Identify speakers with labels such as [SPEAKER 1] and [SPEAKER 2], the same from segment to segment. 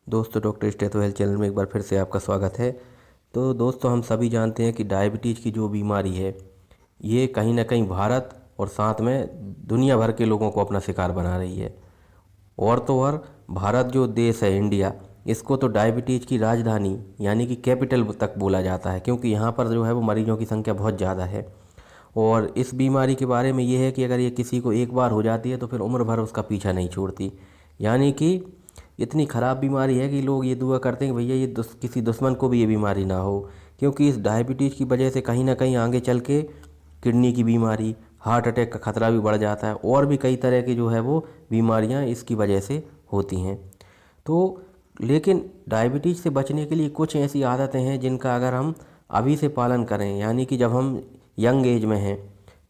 [SPEAKER 1] दोस्तों, doctor stetho health channel में एक बार फिर से आपका स्वागत है। तो दोस्तों, हम सभी जानते हैं कि डायबिटीज़ की जो बीमारी है, ये कहीं ना कहीं भारत और साथ में दुनिया भर के लोगों को अपना शिकार बना रही है। और तो और भारत जो देश है, इंडिया, इसको तो डायबिटीज़ की राजधानी यानी कि कैपिटल तक बोला जाता है, क्योंकि यहाँ पर जो है वो मरीजों की संख्या बहुत ज़्यादा है। और इस बीमारी के बारे में ये है कि अगर ये किसी को एक बार हो जाती है तो फिर उम्र भर उसका पीछा नहीं छोड़ती। यानी कि इतनी ख़राब बीमारी है कि लोग ये दुआ करते हैं कि भैया ये किसी दुश्मन को भी ये बीमारी ना हो, क्योंकि इस डायबिटीज़ की वजह से कहीं ना कहीं आगे चल के किडनी की बीमारी, हार्ट अटैक का खतरा भी बढ़ जाता है, और भी कई तरह की जो है वो बीमारियां इसकी वजह से होती हैं। तो लेकिन डायबिटीज़ से बचने के लिए कुछ ऐसी आदतें हैं जिनका अगर हम अभी से पालन करें, यानी कि जब हम यंग एज में हैं,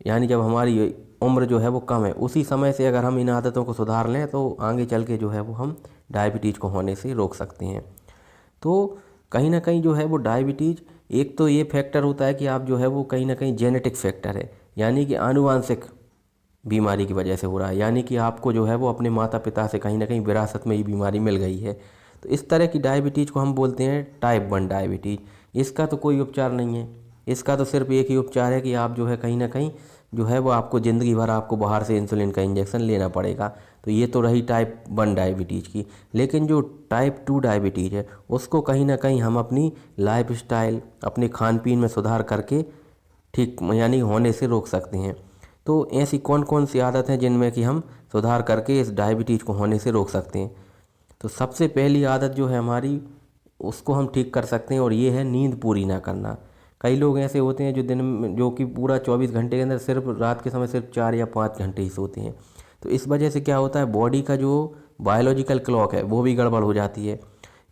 [SPEAKER 1] यानी जब हमारी उम्र जो है वो कम है, उसी समय से अगर हम इन आदतों को सुधार लें तो आगे चल के जो है वो हम डायबिटीज़ को होने से रोक सकते हैं। तो कहीं ना कहीं जो है वो डायबिटीज़ एक तो ये फैक्टर होता है कि आप जो है वो कहीं ना कहीं जेनेटिक फैक्टर है, यानी कि आनुवांशिक बीमारी की वजह से हो रहा है, यानी कि आपको जो है वो अपने माता पिता से कहीं ना कहीं विरासत में ये बीमारी मिल गई है। तो इस तरह की डायबिटीज़ को हम बोलते हैं टाइप 1 डायबिटीज़। इसका तो कोई उपचार नहीं है, इसका तो सिर्फ एक ही उपचार है कि आप जो है कहीं ना कहीं जो है वो आपको ज़िंदगी भर आपको बाहर से इंसुलिन का इंजेक्शन लेना पड़ेगा। तो ये तो रही टाइप 1 डायबिटीज़ की। लेकिन जो टाइप 2 डायबिटीज़ है, उसको कहीं ना कहीं हम अपनी लाइफ स्टाइल, अपने खान पीन में सुधार करके ठीक यानी होने से रोक सकते हैं। तो ऐसी कौन कौन सी आदत हैं जिनमें कि हम सुधार करके इस डायबिटीज़ को होने से रोक सकते हैं। तो सबसे पहली आदत जो है हमारी, उसको हम ठीक कर सकते हैं, और ये है नींद पूरी ना करना। कई लोग ऐसे होते हैं जो दिन में, जो कि पूरा 24 घंटे के अंदर सिर्फ रात के समय सिर्फ 4 या 5 घंटे ही सोते हैं। तो इस वजह से क्या होता है, बॉडी का जो बायोलॉजिकल क्लॉक है वो भी गड़बड़ हो जाती है।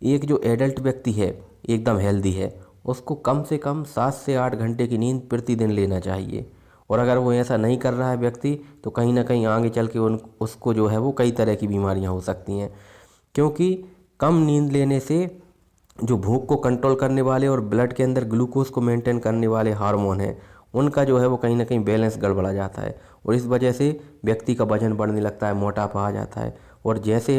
[SPEAKER 1] एक जो एडल्ट व्यक्ति है, एकदम हेल्दी है, उसको कम से कम 7 से 8 घंटे की नींद प्रतिदिन लेना चाहिए। और अगर वो ऐसा नहीं कर रहा है व्यक्ति, तो कहीं ना कहीं आगे चल के उसको जो है वो कई तरह की बीमारियां हो सकती हैं। क्योंकि कम नींद लेने से जो भूख को कंट्रोल करने वाले और ब्लड के अंदर ग्लूकोज को मेंटेन करने वाले हार्मोन हैं, उनका जो है वो कहीं ना कहीं बैलेंस गड़बड़ा जाता है, और इस वजह से व्यक्ति का वजन बढ़ने लगता है, मोटापा आ जाता है। और जैसे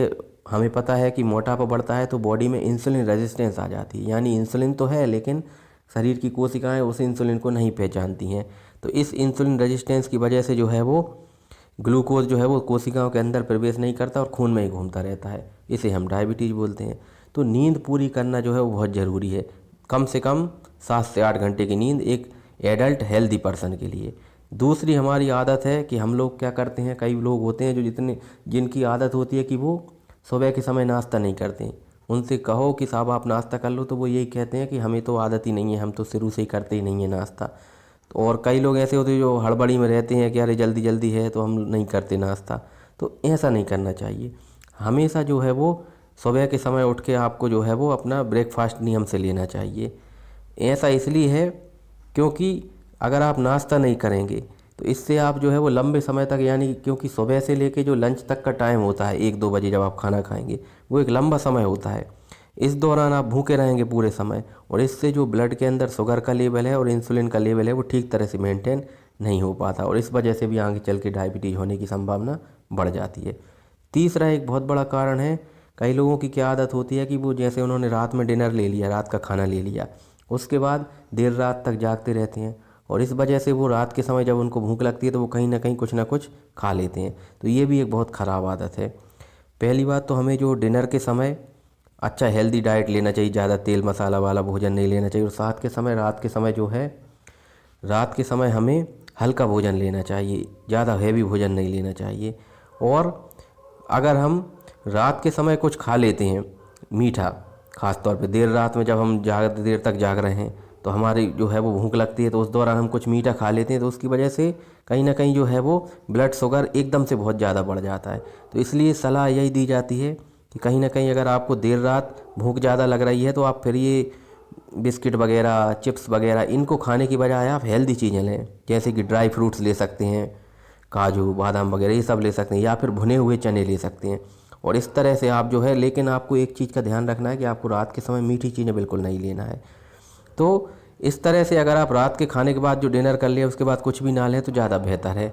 [SPEAKER 1] हमें पता है कि मोटापा बढ़ता है तो बॉडी में इंसुलिन रेजिस्टेंस आ जाती है, यानी इंसुलिन तो है लेकिन शरीर की कोशिकाएं उस इंसुलिन को नहीं पहचानती हैं। तो इस इंसुलिन रेजिस्टेंस की वजह से जो है वो ग्लूकोज जो है वो कोशिकाओं के अंदर प्रवेश नहीं करता और खून में ही घूमता रहता है। इसे हम डायबिटीज़ बोलते हैं। तो नींद पूरी करना जो है वो बहुत ज़रूरी है। कम से कम 7 से 8 घंटे की नींद एक एडल्ट हेल्दी पर्सन के लिए। दूसरी हमारी आदत है कि हम लोग क्या करते हैं, कई लोग होते हैं जो जिनकी आदत होती है कि वो सुबह के समय नाश्ता नहीं करते। उनसे कहो कि साहब आप नाश्ता कर लो, तो वो यही कहते हैं कि हमें तो आदत ही नहीं है, हम तो शुरू से ही करते ही नहीं है नाश्ता। और कई लोग ऐसे होते हैं जो हड़बड़ी में रहते हैं कि अरे जल्दी जल्दी है तो हम नहीं करते नाश्ता। तो ऐसा नहीं करना चाहिए। हमेशा जो है वो सुबह के समय उठ के आपको जो है वो अपना ब्रेकफास्ट नियम से लेना चाहिए। ऐसा इसलिए है क्योंकि अगर आप नाश्ता नहीं करेंगे तो इससे आप जो है वो लंबे समय तक, यानी क्योंकि सुबह से लेके जो लंच तक का टाइम होता है 1-2 बजे जब आप खाना खाएंगे, वो एक लंबा समय होता है। इस दौरान आप भूखे रहेंगे पूरे समय, और इससे जो ब्लड के अंदर शुगर का लेवल है और इंसुलिन का लेवल है वो ठीक तरह से मेंटेन नहीं हो पाता, और इस वजह से भी आगे चल के डायबिटीज़ होने की संभावना बढ़ जाती है। तीसरा एक बहुत बड़ा कारण है, कई लोगों की क्या आदत होती है कि वो जैसे उन्होंने रात में डिनर ले लिया, रात का खाना ले लिया, उसके बाद देर रात तक जागते रहते हैं, और इस वजह से वो रात के समय जब उनको भूख लगती है तो वो कहीं ना कुछ खा लेते हैं। तो ये भी एक बहुत ख़राब आदत है। पहली बात तो हमें जो डिनर के समय अच्छा हेल्दी डाइट लेना चाहिए, ज़्यादा तेल मसाला वाला भोजन नहीं लेना चाहिए, और साथ के समय रात के समय जो है, रात के समय हमें हल्का भोजन लेना चाहिए, ज़्यादा हैवी भोजन नहीं लेना चाहिए। और अगर हम रात के समय कुछ खा लेते हैं मीठा, ख़ास तौर पे देर रात में जब हम ज़्यादा देर तक जाग रहे हैं तो हमारी जो है वो भूख लगती है, तो उस दौरान हम कुछ मीठा खा लेते हैं, तो उसकी वजह से कहीं ना कहीं जो है वो ब्लड शुगर एकदम से बहुत ज़्यादा बढ़ जाता है। तो इसलिए सलाह यही दी जाती है कि कहीं ना कहीं अगर आपको देर रात भूख ज़्यादा लग रही है तो आप फिर ये बिस्किट वगैरह, चिप्स वगैरह, इनको खाने की बजाय आप हेल्दी चीज़ें लें, जैसे कि ड्राई फ्रूट्स ले सकते हैं, काजू बादाम वगैरह ये सब ले सकते हैं, या फिर भुने हुए चने ले सकते हैं। और इस तरह से आप जो है, लेकिन आपको एक चीज़ का ध्यान रखना है कि आपको रात के समय मीठी चीज़ें बिल्कुल नहीं लेना है। तो इस तरह से अगर आप रात के खाने के बाद जो डिनर कर लिया उसके बाद कुछ भी ना लें तो ज़्यादा बेहतर है।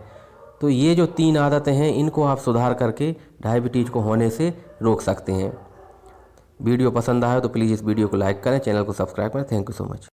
[SPEAKER 1] तो ये जो 3 आदतें हैं, इनको आप सुधार करके डायबिटीज़ को होने से रोक सकते हैं। वीडियो पसंद आया तो प्लीज़ इस वीडियो को लाइक करें, चैनल को सब्सक्राइब करें। Thank you so much.